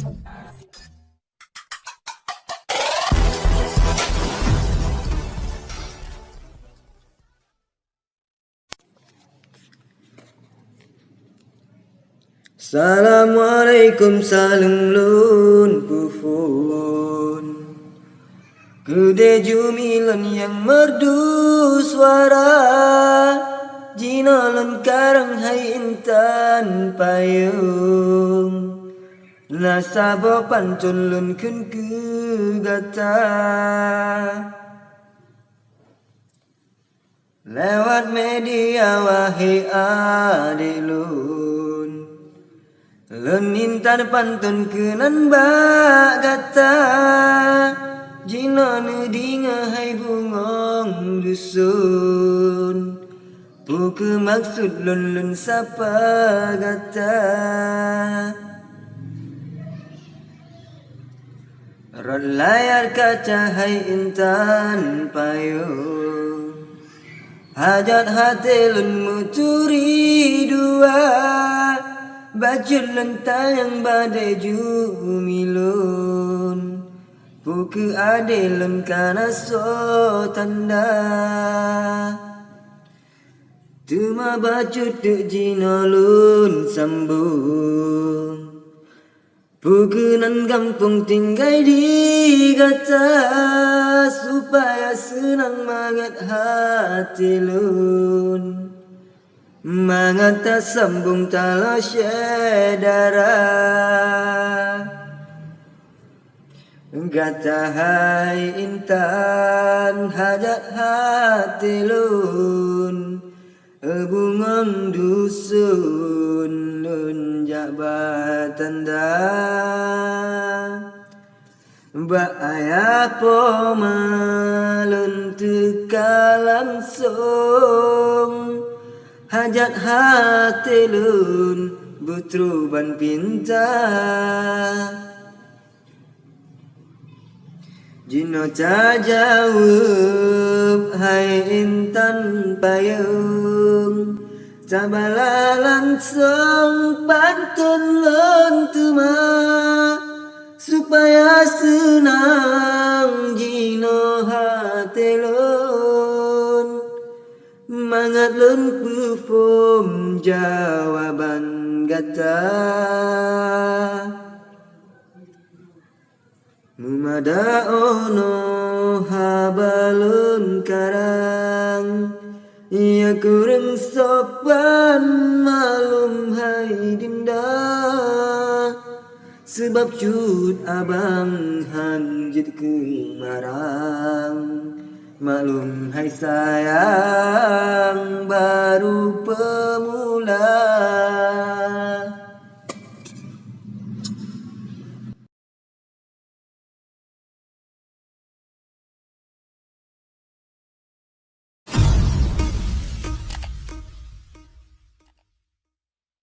Assalamualaikum salam lun kufun Gede jumilan yang merdu suara Jinalun karang hai intan payung Nasabo pancun lun kun ku gata Lewat media wahai adik lun Lun intan pantun kenan bak gata Jina nedinga hai bungong dusun Puke maksud lun sapa gata Rod layar kaca hai intan payung Hajat hati lun muturi dua Bajul lentang badai jumilun Puke ade lun kana so tanda Tuma bajut duk jino lun sambung Puke nan gampung tinggai di gata Supaya senang mangat hati lun Mangat tak sambung tala syedara Gata hai intan hajat hati lun Bungong dusun lun jabat tanda Ba ayah pomalun teka langsung Hajat hati lun butruban pinta Jino jawab hai intan payung Tabala langsung pantun lun tuma Supaya senang jino hati lun Mangat lun perform jawaban gata Mumada ono habalun karang Ia kurang sopan malum hai dinda Sebab cut abang hanjit kemarang Maklum hai sayang baru pemula